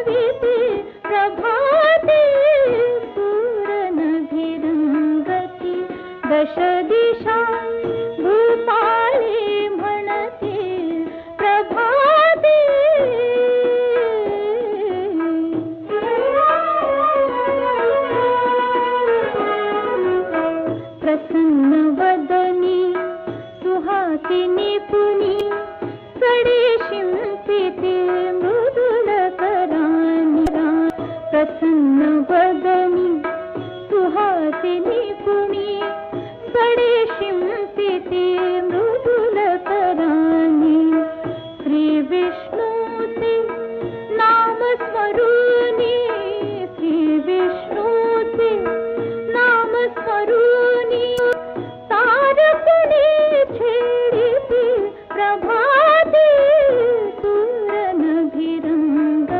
भाविते प्रभाते पूरनभिरंगती दश दिशा भूपाळे म्हणते प्रभाते प्रसन्न वदनी सुहासिनी पुनी सडे शिंपिते मृदुल करानी प्रसन्न वदनी सुहासिनी